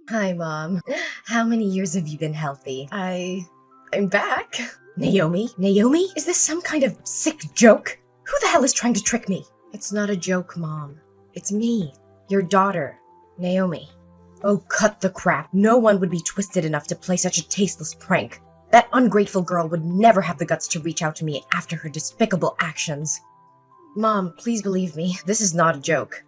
Hi, Mom. How many years have you been healthy? I'm back. Naomi? Naomi? Is this some kind of sick joke? Who the hell is trying to trick me? It's not a joke, Mom. It's me, your daughter, Naomi. Oh, cut the crap. No one would be twisted enough to play such a tasteless prank. That ungrateful girl would never have the guts to reach out to me after her despicable actions. Mom, please believe me. This is not a joke.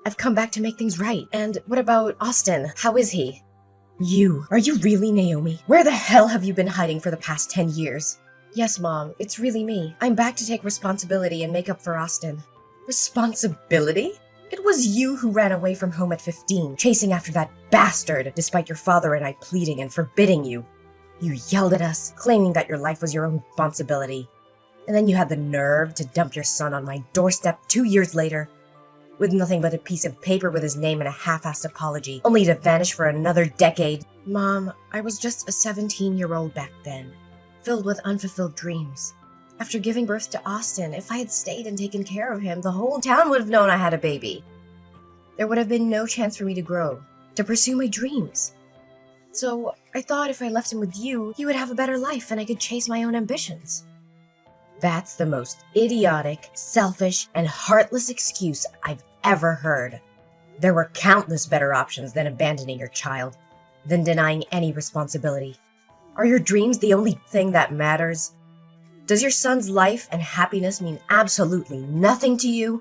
I've come back to make things right. And what about Austin? How is he? Are you really Naomi? Where the hell have you been hiding for the past 10 years? Yes, Mom, it's really me. I'm back to take responsibility and make up for Austin. Responsibility? It was you who ran away from home at 15, chasing after that bastard, despite your father and I pleading and forbidding you. You yelled at us, claiming that your life was your own responsibility. And then you had the nerve to dump your son on my doorstep 2 years later, with nothing but a piece of paper with his name and a half-assed apology, only to vanish for another decade. Mom, I was just a 17-year-old back then, filled with unfulfilled dreams. After giving birth to Austin, if I had stayed and taken care of him, the whole town would have known I had a baby. There would have been no chance for me to grow, to pursue my dreams. So I thought if I left him with you, he would have a better life and I could chase my own ambitions. That's the most idiotic, selfish, and heartless excuse I've ever heard. There were countless better options than abandoning your child, than denying any responsibility. Are your dreams the only thing that matters? Does your son's life and happiness mean absolutely nothing to you?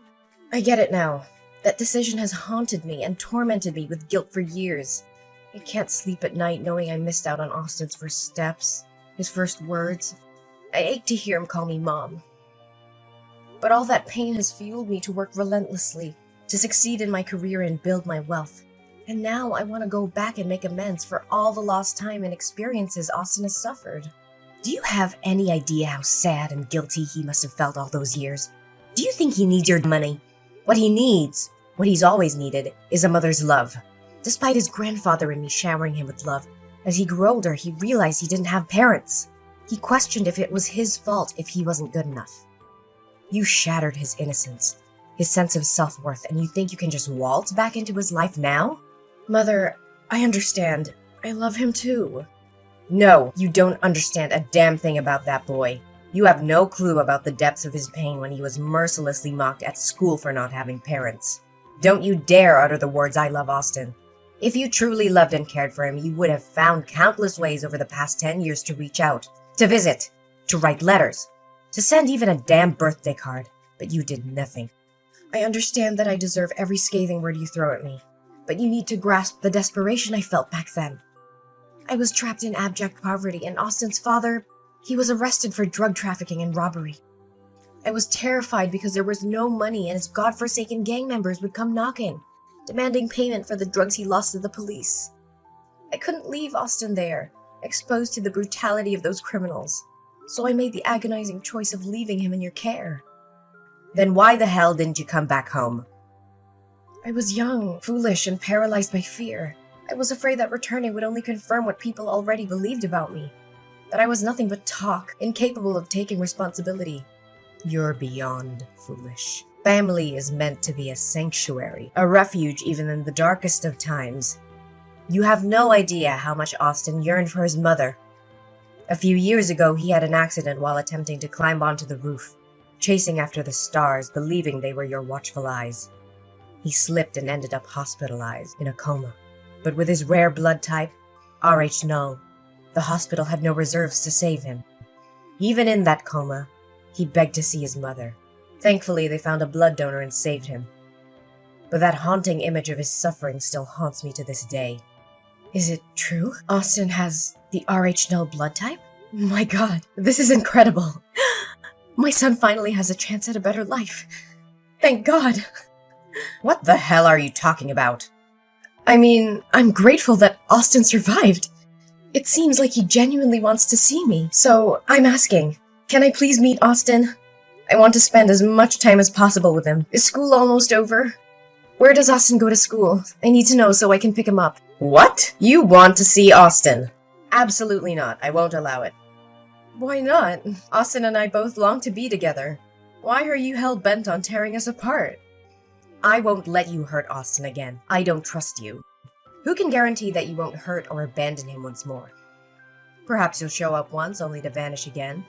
I get it now. That decision has haunted me and tormented me with guilt for years. I can't sleep at night knowing I missed out on Austin's first steps, his first words. I ache to hear him call me Mom. But all that pain has fueled me to work relentlessly, to succeed in my career and build my wealth. And now I want to go back and make amends for all the lost time and experiences Austin has suffered. Do you have any idea how sad and guilty he must have felt all those years? Do you think he needs your money? What he needs, what he's always needed, is a mother's love. Despite his grandfather and me showering him with love, as he grew older, he realized he didn't have parents. He questioned if it was his fault if he wasn't good enough. You shattered his innocence, his sense of self-worth, and you think you can just waltz back into his life now? Mother, I understand. I love him too. No, you don't understand a damn thing about that boy. You have no clue about the depths of his pain when he was mercilessly mocked at school for not having parents. Don't you dare utter the words "I love Austin." If you truly loved and cared for him, you would have found countless ways over the past 10 years to reach out, to visit, to write letters, to send even a damn birthday card, but you did nothing. I understand that I deserve every scathing word you throw at me, but you need to grasp the desperation I felt back then. I was trapped in abject poverty, and Austin's father, he was arrested for drug trafficking and robbery. I was terrified because there was no money and his godforsaken gang members would come knocking, demanding payment for the drugs he lost to the police. I couldn't leave Austin there, exposed to the brutality of those criminals, so I made the agonizing choice of leaving him in your care. Then why the hell didn't you come back home? I was young, foolish, and paralyzed by fear. I was afraid that returning would only confirm what people already believed about me, that I was nothing but talk, incapable of taking responsibility. You're beyond foolish. Family is meant to be a sanctuary, a refuge even in the darkest of times. You have no idea how much Austin yearned for his mother. A few years ago, he had an accident while attempting to climb onto the roof, chasing after the stars, believing they were your watchful eyes. He slipped and ended up hospitalized, in a coma. But with his rare blood type, Rh null, the hospital had no reserves to save him. Even in that coma, he begged to see his mother. Thankfully, they found a blood donor and saved him. But that haunting image of his suffering still haunts me to this day. Is it true? Austin has the Rh null blood type? My God, this is incredible. My son finally has a chance at a better life. Thank God. What the hell are you talking about? I mean, I'm grateful that Austin survived. It seems like he genuinely wants to see me, so I'm asking, can I please meet Austin? I want to spend as much time as possible with him. Is school almost over? Where does Austin go to school? I need to know so I can pick him up. What? You want to see Austin? Absolutely not. I won't allow it. Why not? Austin and I both long to be together. Why are you hell-bent on tearing us apart? I won't let you hurt Austin again. I don't trust you. Who can guarantee that you won't hurt or abandon him once more? Perhaps you'll show up once, only to vanish again.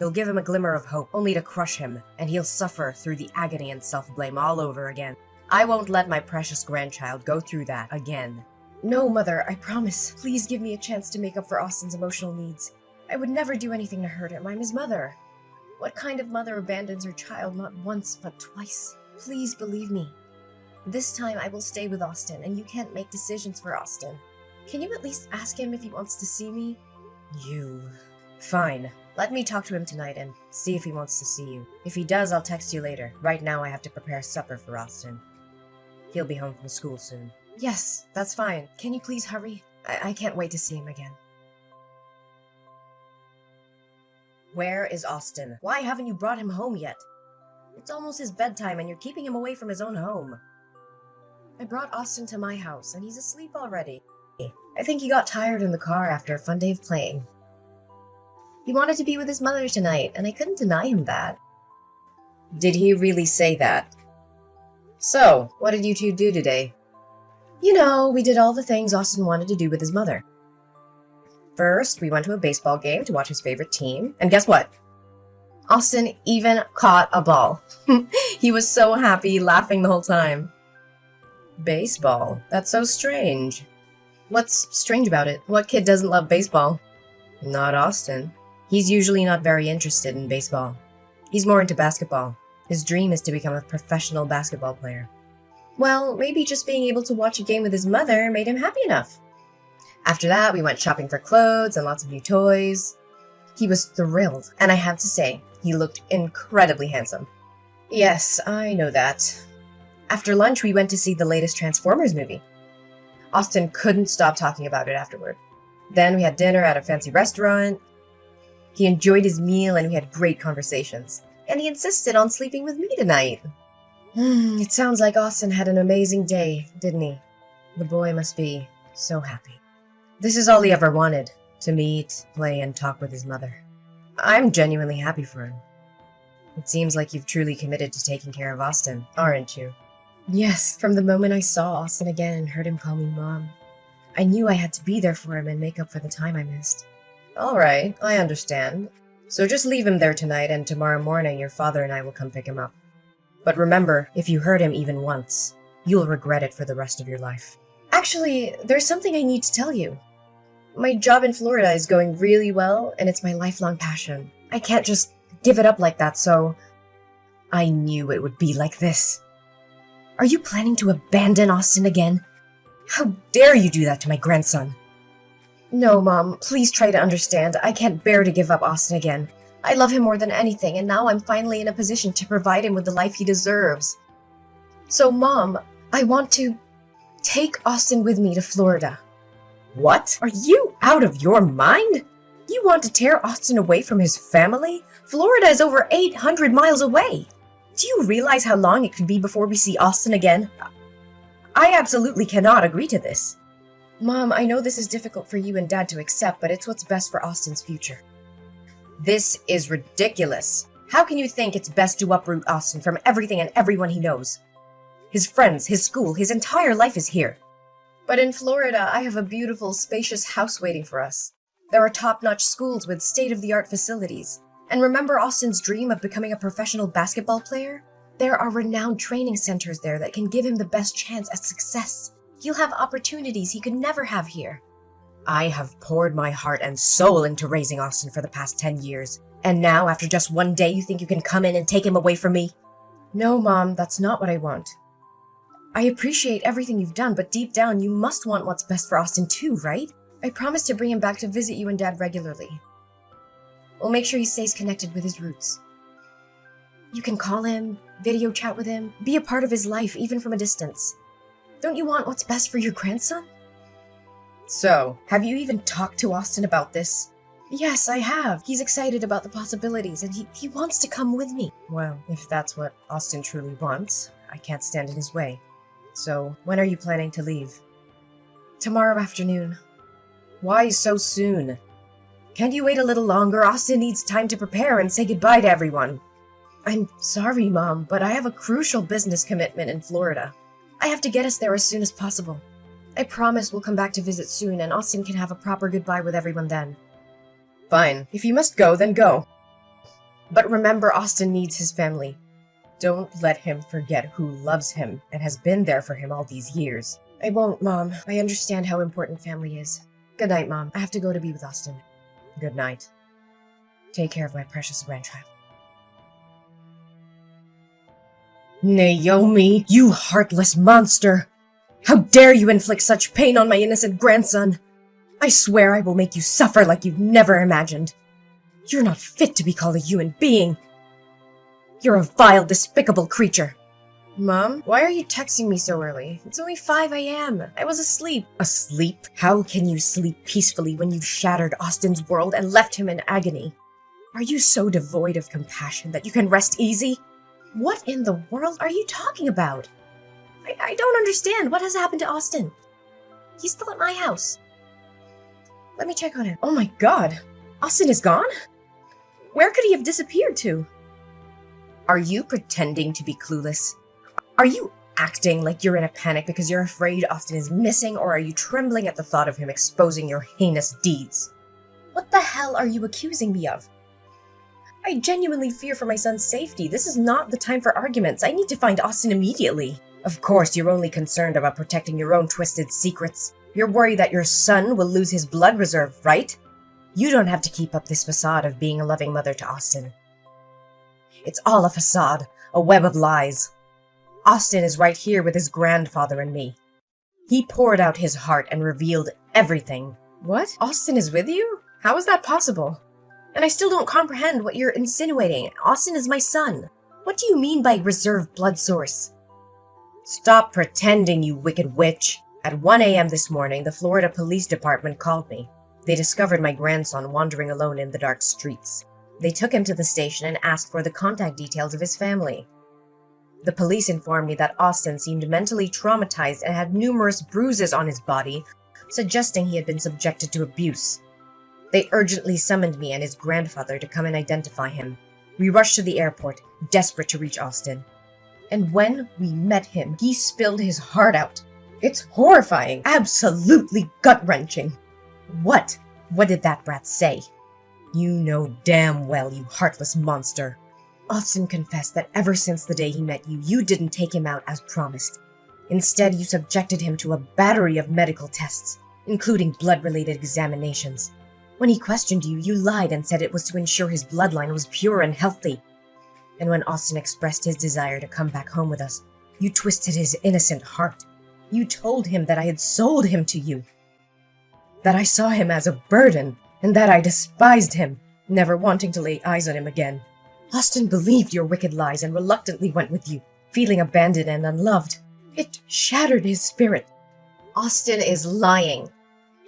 You'll give him a glimmer of hope, only to crush him, and he'll suffer through the agony and self-blame all over again. I won't let my precious grandchild go through that again. No, Mother, I promise. Please give me a chance to make up for Austin's emotional needs. I would never do anything to hurt him. I'm his mother. What kind of mother abandons her child not once, but twice? Please believe me. This time I will stay with Austin, and you can't make decisions for Austin. Can you at least ask him if he wants to see me? You... Fine. Let me talk to him tonight and see if he wants to see you. If he does, I'll text you later. Right now I have to prepare supper for Austin. He'll be home from school soon. Yes, that's fine. Can you please hurry? I can't wait to see him again. Where is Austin? Why haven't you brought him home yet? It's almost his bedtime and you're keeping him away from his own home. I brought Austin to my house and he's asleep already. I think he got tired in the car after a fun day of playing. He wanted to be with his mother tonight, and I couldn't deny him that. Did he really say that? So, what did you two do today? You know, we did all the things Austin wanted to do with his mother. First, we went to a baseball game to watch his favorite team, and guess what? Austin even caught a ball. He was so happy, laughing the whole time. Baseball? That's so strange. What's strange about it? What kid doesn't love baseball? Not Austin. He's usually not very interested in baseball. He's more into basketball. His dream is to become a professional basketball player. Well, maybe just being able to watch a game with his mother made him happy enough. After that, we went shopping for clothes and lots of new toys. He was thrilled, and I have to say, he looked incredibly handsome. Yes, I know that. After lunch, we went to see the latest Transformers movie. Austin couldn't stop talking about it afterward. Then we had dinner at a fancy restaurant. He enjoyed his meal and we had great conversations. And he insisted on sleeping with me tonight. It sounds like Austin had an amazing day, didn't he? The boy must be so happy. This is all he ever wanted, to meet, play, and talk with his mother. I'm genuinely happy for him. It seems like you've truly committed to taking care of Austin, aren't you? Yes, from the moment I saw Austin again and heard him call me Mom, I knew I had to be there for him and make up for the time I missed. All right, I understand. So just leave him there tonight, and tomorrow morning your father and I will come pick him up. But remember, if you hurt him even once, you'll regret it for the rest of your life. Actually, there's something I need to tell you. My job in Florida is going really well, and it's my lifelong passion. I can't just give it up like that, so... I knew it would be like this. Are you planning to abandon Austin again? How dare you do that to my grandson? No, Mom, please try to understand. I can't bear to give up Austin again. I love him more than anything, and now I'm finally in a position to provide him with the life he deserves. So, Mom, I want to take Austin with me to Florida. What? Are you out of your mind? You want to tear Austin away from his family? Florida is over 800 miles away. Do you realize how long it could be before we see Austin again? I absolutely cannot agree to this. Mom, I know this is difficult for you and Dad to accept, but it's what's best for Austin's future. This is ridiculous. How can you think it's best to uproot Austin from everything and everyone he knows? His friends, his school, his entire life is here. But in Florida, I have a beautiful, spacious house waiting for us. There are top-notch schools with state-of-the-art facilities. And remember Austin's dream of becoming a professional basketball player? There are renowned training centers there that can give him the best chance at success. He'll have opportunities he could never have here. I have poured my heart and soul into raising Austin for the past 10 years. And now, after just one day, you think you can come in and take him away from me? No, Mom, that's not what I want. I appreciate everything you've done, but deep down, you must want what's best for Austin too, right? I promise to bring him back to visit you and Dad regularly. We'll make sure he stays connected with his roots. You can call him, video chat with him, be a part of his life, even from a distance. Don't you want what's best for your grandson? So, have you even talked to Austin about this? Yes, I have. He's excited about the possibilities, and he wants to come with me. Well, if that's what Austin truly wants, I can't stand in his way. So, when are you planning to leave? Tomorrow afternoon. Why so soon? Can't you wait a little longer? Austin needs time to prepare and say goodbye to everyone. I'm sorry, Mom, but I have a crucial business commitment in Florida. I have to get us there as soon as possible. I promise we'll come back to visit soon, and Austin can have a proper goodbye with everyone then. Fine. If you must go, then go. But remember, Austin needs his family. Don't let him forget who loves him and has been there for him all these years. I won't, Mom. I understand how important family is. Good night, Mom. I have to go to be with Austin. Good night. Take care of my precious grandchild. Naomi, you heartless monster! How dare you inflict such pain on my innocent grandson? I swear I will make you suffer like you've never imagined. You're not fit to be called a human being. You're a vile, despicable creature. Mom, why are you texting me so early? It's only 5 a.m. I was asleep. Asleep? How can you sleep peacefully when you've shattered Austin's world and left him in agony? Are you so devoid of compassion that you can rest easy? What in the world are you talking about? I don't understand. What has happened to Austin? He's still at my house. Let me check on him. Oh my god. Austin is gone? Where could he have disappeared to? Are you pretending to be clueless? Are you acting like you're in a panic because you're afraid Austin is missing, or are you trembling at the thought of him exposing your heinous deeds? What the hell are you accusing me of? I genuinely fear for my son's safety. This is not the time for arguments. I need to find Austin immediately. Of course, you're only concerned about protecting your own twisted secrets. You're worried that your son will lose his blood reserve, right? You don't have to keep up this facade of being a loving mother to Austin. It's all a facade, a web of lies. Austin is right here with his grandfather and me. He poured out his heart and revealed everything. What? Austin is with you? How is that possible? And I still don't comprehend what you're insinuating. Austin is my son. What do you mean by reserve blood source? Stop pretending, you wicked witch. At 1 a.m. this morning, the Florida Police Department called me. They discovered my grandson wandering alone in the dark streets. They took him to the station and asked for the contact details of his family. The police informed me that Austin seemed mentally traumatized and had numerous bruises on his body, suggesting he had been subjected to abuse. They urgently summoned me and his grandfather to come and identify him. We rushed to the airport, desperate to reach Austin. And when we met him, he spilled his heart out. It's horrifying, absolutely gut-wrenching. What? What did that brat say? You know damn well, you heartless monster. Austin confessed that ever since the day he met you, you didn't take him out as promised. Instead, you subjected him to a battery of medical tests, including blood-related examinations. When he questioned you, you lied and said it was to ensure his bloodline was pure and healthy. And when Austin expressed his desire to come back home with us, you twisted his innocent heart. You told him that I had sold him to you, that I saw him as a burden, and that I despised him, never wanting to lay eyes on him again. Austin believed your wicked lies and reluctantly went with you, feeling abandoned and unloved. It shattered his spirit. Austin is lying.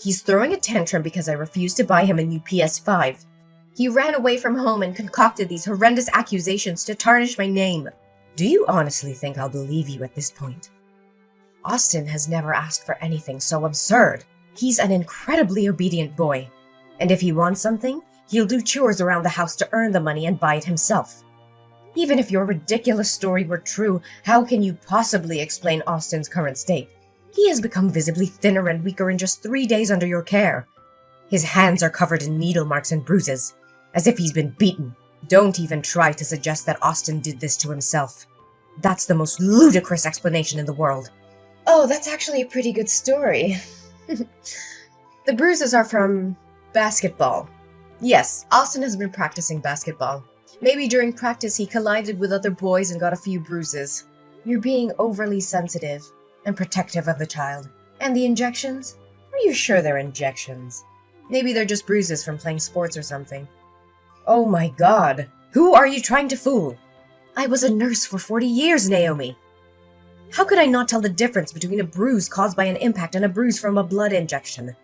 He's throwing a tantrum because I refused to buy him a new PS5. He ran away from home and concocted these horrendous accusations to tarnish my name. Do you honestly think I'll believe you at this point? Austin has never asked for anything so absurd. He's an incredibly obedient boy. And if he wants something, he'll do chores around the house to earn the money and buy it himself. Even if your ridiculous story were true, how can you possibly explain Austin's current state? He has become visibly thinner and weaker in just 3 days under your care. His hands are covered in needle marks and bruises, as if he's been beaten. Don't even try to suggest that Austin did this to himself. That's the most ludicrous explanation in the world. Oh, that's actually a pretty good story. The bruises are from basketball. Yes, Austin has been practicing basketball. Maybe during practice he collided with other boys and got a few bruises. You're being overly sensitive and protective of the child. And the injections? Are you sure they're injections? Maybe they're just bruises from playing sports or something. Oh my god, who are you trying to fool? I was a nurse for 40 years, Naomi. How could I not tell the difference between a bruise caused by an impact and a bruise from a blood injection?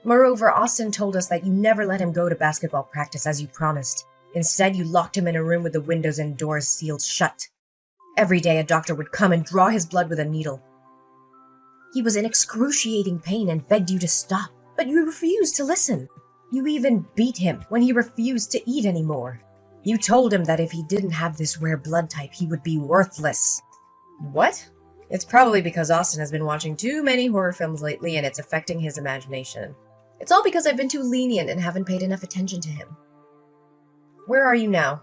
Moreover, Austin told us that you never let him go to basketball practice as you promised. Instead, you locked him in a room with the windows and doors sealed shut. Every day, a doctor would come and draw his blood with a needle. He was in excruciating pain and begged you to stop, but you refused to listen. You even beat him when he refused to eat anymore. You told him that if he didn't have this rare blood type, he would be worthless. What? It's probably because Austin has been watching too many horror films lately and it's affecting his imagination. It's all because I've been too lenient and haven't paid enough attention to him. Where are you now?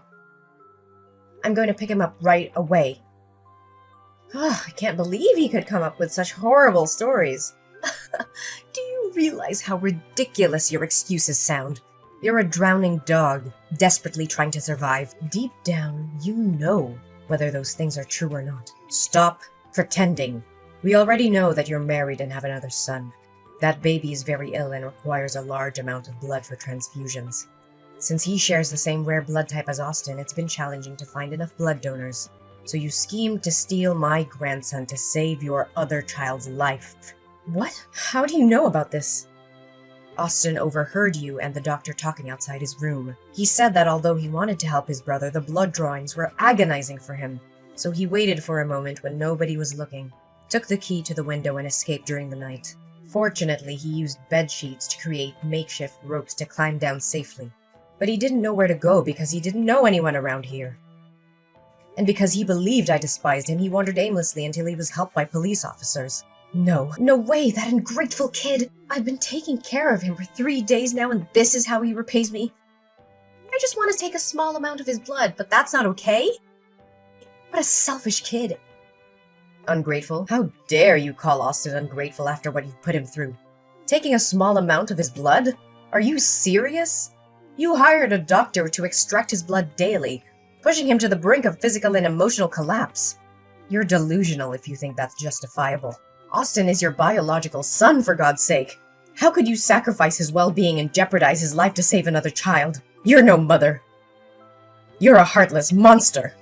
I'm going to pick him up right away. I can't believe he could come up with such horrible stories. Do you realize how ridiculous your excuses sound? You're a drowning dog, desperately trying to survive. Deep down, you know whether those things are true or not. Stop pretending. We already know that you're married and have another son. That baby is very ill and requires a large amount of blood for transfusions. Since he shares the same rare blood type as Austin, it's been challenging to find enough blood donors. So you schemed to steal my grandson to save your other child's life. What? How do you know about this? Austin overheard you and the doctor talking outside his room. He said that although he wanted to help his brother, the blood drawings were agonizing for him. So he waited for a moment when nobody was looking, took the key to the window and escaped during the night. Fortunately, he used bed sheets to create makeshift ropes to climb down safely. But he didn't know where to go because he didn't know anyone around here. And because he believed I despised him, he wandered aimlessly until he was helped by police officers. No way, that ungrateful kid! I've been taking care of him for 3 days now and this is how he repays me? I just want to take a small amount of his blood, but that's not okay? What a selfish kid. Ungrateful? How dare you call Austin ungrateful after what you've put him through? Taking a small amount of his blood? Are you serious? You hired a doctor to extract his blood daily, pushing him to the brink of physical and emotional collapse. You're delusional if you think that's justifiable. Austin is your biological son, for God's sake. How could you sacrifice his well-being and jeopardize his life to save another child? You're no mother. You're a heartless monster.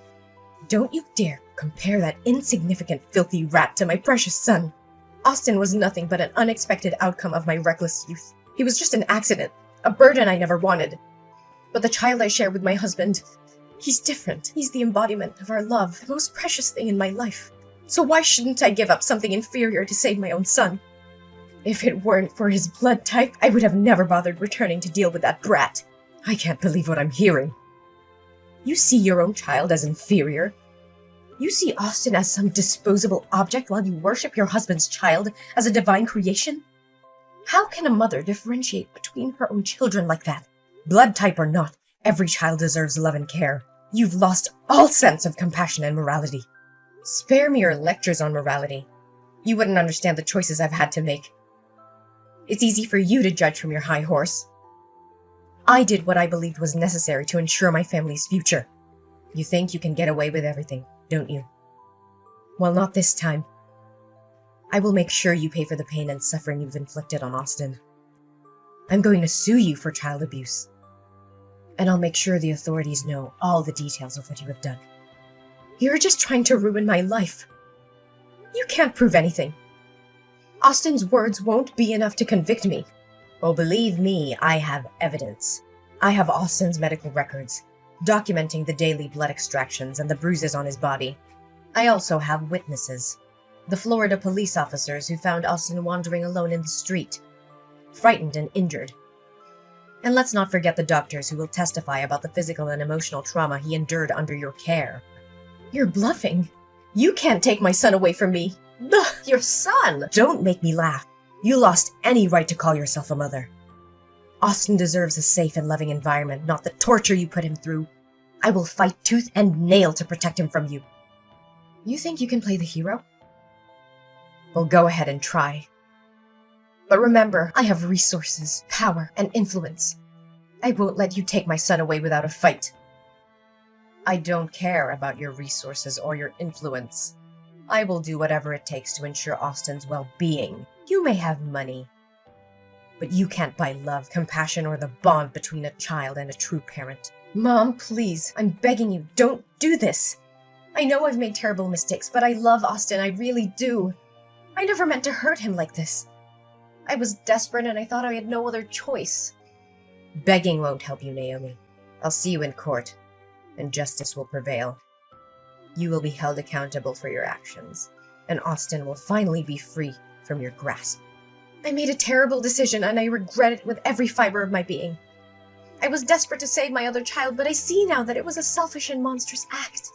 Don't you dare compare that insignificant, filthy rat to my precious son. Austin was nothing but an unexpected outcome of my reckless youth. He was just an accident, a burden I never wanted. But the child I share with my husband, he's different. He's the embodiment of our love, the most precious thing in my life. So why shouldn't I give up something inferior to save my own son? If it weren't for his blood type, I would have never bothered returning to deal with that brat. I can't believe what I'm hearing. You see your own child as inferior? You see Austin as some disposable object while you worship your husband's child as a divine creation? How can a mother differentiate between her own children like that? Blood type or not, every child deserves love and care. You've lost all sense of compassion and morality. Spare me your lectures on morality. You wouldn't understand the choices I've had to make. It's easy for you to judge from your high horse. I did what I believed was necessary to ensure my family's future. You think you can get away with everything, don't you? Well, not this time. I will make sure you pay for the pain and suffering you've inflicted on Austin. I'm going to sue you for child abuse. And I'll make sure the authorities know all the details of what you have done. You're just trying to ruin my life. You can't prove anything. Austin's words won't be enough to convict me. Oh, believe me, I have evidence. I have Austin's medical records, documenting the daily blood extractions and the bruises on his body. I also have witnesses. The Florida police officers who found Austin wandering alone in the street, frightened and injured. And let's not forget the doctors who will testify about the physical and emotional trauma he endured under your care. You're bluffing. You can't take my son away from me. Ugh, your son! Don't make me laugh. You lost any right to call yourself a mother. Austin deserves a safe and loving environment, not the torture you put him through. I will fight tooth and nail to protect him from you. You think you can play the hero? Well, go ahead and try. But remember, I have resources, power, and influence. I won't let you take my son away without a fight. I don't care about your resources or your influence. I will do whatever it takes to ensure Austin's well-being. You may have money, but you can't buy love, compassion, or the bond between a child and a true parent. Mom, please, I'm begging you, don't do this. I know I've made terrible mistakes, but I love Austin, I really do. I never meant to hurt him like this. I was desperate and I thought I had no other choice. Begging won't help you, Naomi. I'll see you in court, and justice will prevail. You will be held accountable for your actions, and Austin will finally be free from your grasp. I made a terrible decision, and I regret it with every fiber of my being. I was desperate to save my other child, but I see now that it was a selfish and monstrous act.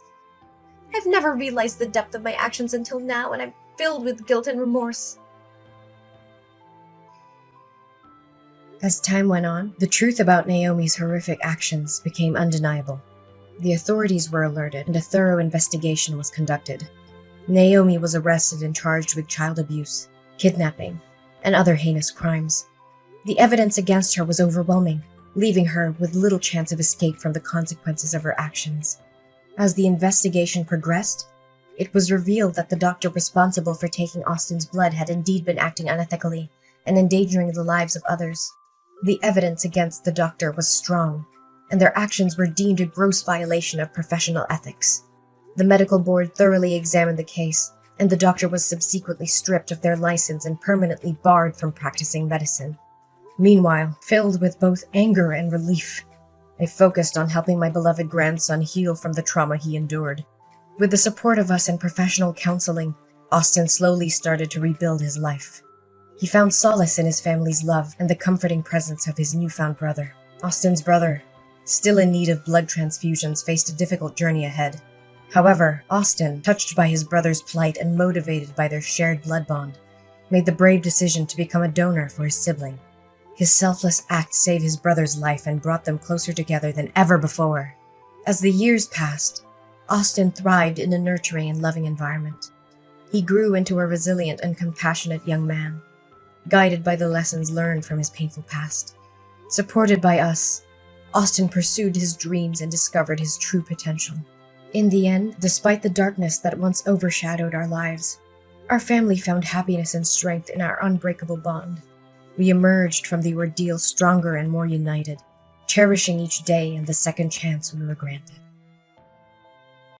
I've never realized the depth of my actions until now, and I'm filled with guilt and remorse. As time went on, the truth about Naomi's horrific actions became undeniable. The authorities were alerted, and a thorough investigation was conducted. Naomi was arrested and charged with child abuse, kidnapping, and other heinous crimes. The evidence against her was overwhelming, leaving her with little chance of escape from the consequences of her actions. As the investigation progressed, it was revealed that the doctor responsible for taking Austin's blood had indeed been acting unethically and endangering the lives of others. The evidence against the doctor was strong, and their actions were deemed a gross violation of professional ethics. The medical board thoroughly examined the case, and the doctor was subsequently stripped of their license and permanently barred from practicing medicine. Meanwhile, filled with both anger and relief, I focused on helping my beloved grandson heal from the trauma he endured. With the support of us and professional counseling, Austin slowly started to rebuild his life. He found solace in his family's love and the comforting presence of his newfound brother. Austin's brother, still in need of blood transfusions, faced a difficult journey ahead. However, Austin, touched by his brother's plight and motivated by their shared blood bond, made the brave decision to become a donor for his sibling. His selfless act saved his brother's life and brought them closer together than ever before. As the years passed, Austin thrived in a nurturing and loving environment. He grew into a resilient and compassionate young man, guided by the lessons learned from his painful past. Supported by us, Austin pursued his dreams and discovered his true potential. In the end, despite the darkness that once overshadowed our lives, our family found happiness and strength in our unbreakable bond. We emerged from the ordeal stronger and more united, cherishing each day and the second chance we were granted.